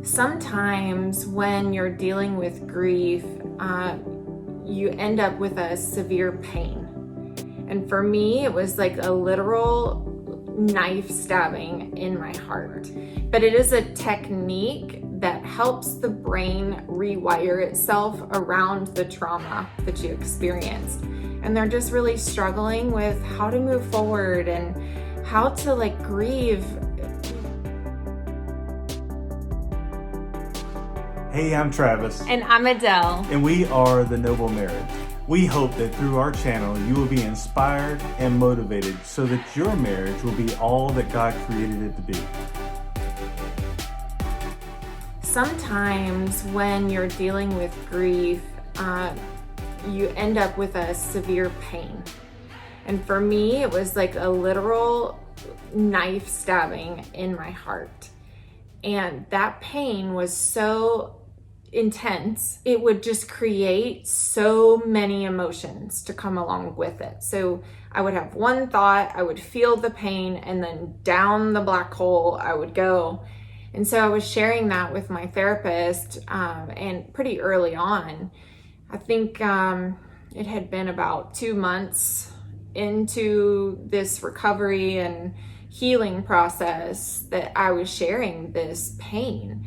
Sometimes when you're dealing with grief, you end up with a severe pain. And for me, it was like a literal knife stabbing in my heart. But it is a technique that helps the brain rewire itself around the trauma that you experienced. And they're just really struggling with how to move forward and how to grieve. Hey, I'm Travis. And I'm Adele. And we are The Noble Marriage. We hope that through our channel, you will be inspired and motivated so that your marriage will be all that God created it to be. Sometimes when you're dealing with grief, you end up with a severe pain. And for me, it was like a literal knife stabbing in my heart. And that pain was so intense, it would just create so many emotions to come along with it. So I would have one thought, I would feel the pain, and then down the black hole I would go. And so I was sharing that with my therapist, and pretty early on. I think it had been about 2 months into this recovery and healing process that I was sharing this pain.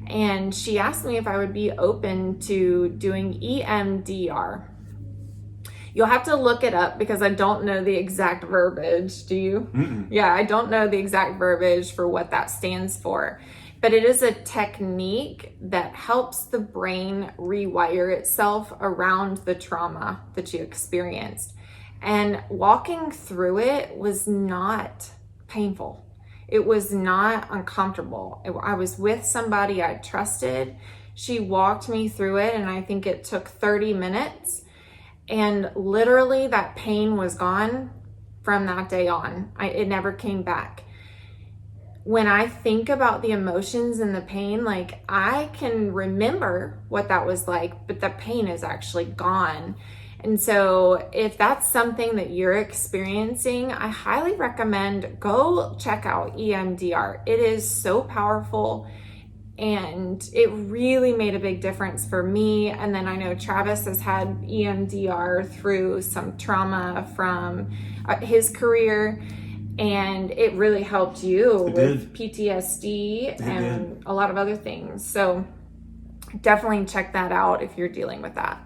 And she asked me if I would be open to doing EMDR. You'll have to look it up because I don't know the exact verbiage. Do you? Mm-mm. Yeah, I don't know the exact verbiage for what that stands for. But it is a technique that helps the brain rewire itself around the trauma that you experienced. And walking through it was not painful. It was not uncomfortable. I was with somebody I trusted. She walked me through it, and I think it took 30 minutes. And literally that pain was gone from that day on. It never came back. When I think about the emotions and the pain, I can remember what that was like, but the pain is actually gone. And so if that's something that you're experiencing, I highly recommend go check out EMDR. It is so powerful, and it really made a big difference for me. And then I know Travis has had EMDR through some trauma from his career, and it really helped you with PTSD and a lot of other things. So definitely check that out if you're dealing with that.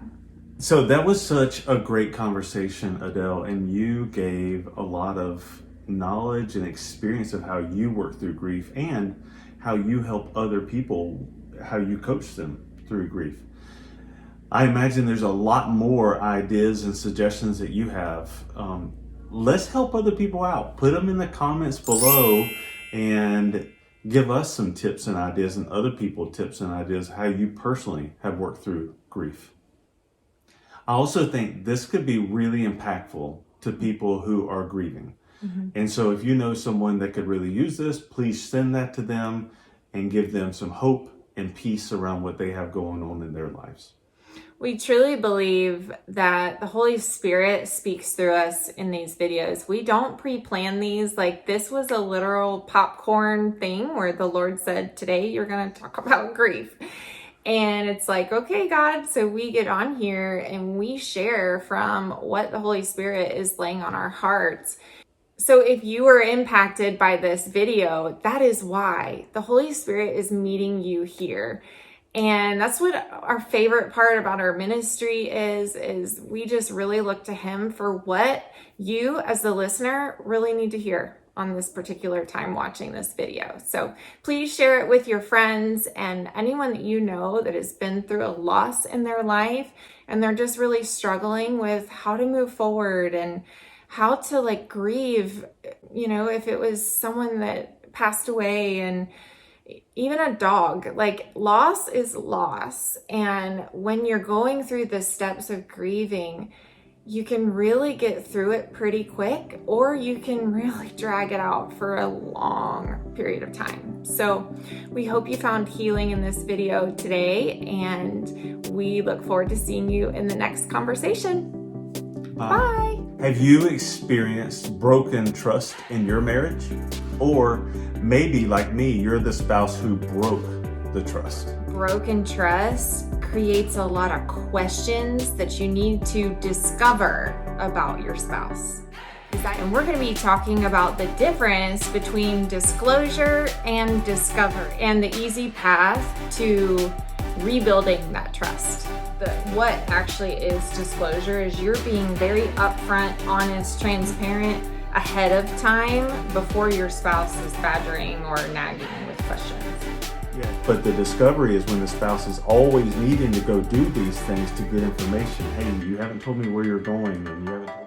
So that was such a great conversation, Adele, and you gave a lot of knowledge and experience of how you work through grief and how you help other people, how you coach them through grief. I imagine there's a lot more ideas and suggestions that you have. Let's help other people out. Put them in the comments below and give us some tips and ideas, and other people tips and ideas how you personally have worked through grief. I also think this could be really impactful to people who are grieving. Mm-hmm. And so if you know someone that could really use this, please send that to them and give them some hope and peace around what they have going on in their lives. We truly believe that the Holy Spirit speaks through us in these videos. We don't pre-plan these. This was a literal popcorn thing where the Lord said, today you're going to talk about grief. And it's okay, God. So we get on here and we share from what the Holy Spirit is laying on our hearts. So if you were impacted by this video, that is why the Holy Spirit is meeting you here. And that's what our favorite part about our ministry is we just really look to Him for what you as the listener really need to hear on this particular time watching this video. So please share it with your friends and anyone that you know that has been through a loss in their life and they're just really struggling with how to move forward and how to grieve, if it was someone that passed away, and even a dog. Loss is loss. And when you're going through the steps of grieving, you can really get through it pretty quick, or you can really drag it out for a long period of time. So we hope you found healing in this video today, and we look forward to seeing you in the next conversation. Bye. Have you experienced broken trust in your marriage? Or maybe like me, you're the spouse who broke the trust. Broken trust creates a lot of questions that you need to discover about your spouse. And we're going to be talking about the difference between disclosure and discovery and the easy path to rebuilding that trust. What actually is disclosure is you're being very upfront, honest, transparent ahead of time before your spouse is badgering or nagging with questions. Yeah. But the discovery is when the spouse is always needing to go do these things to get information. Hey, you haven't told me where you're going, and you haven't told me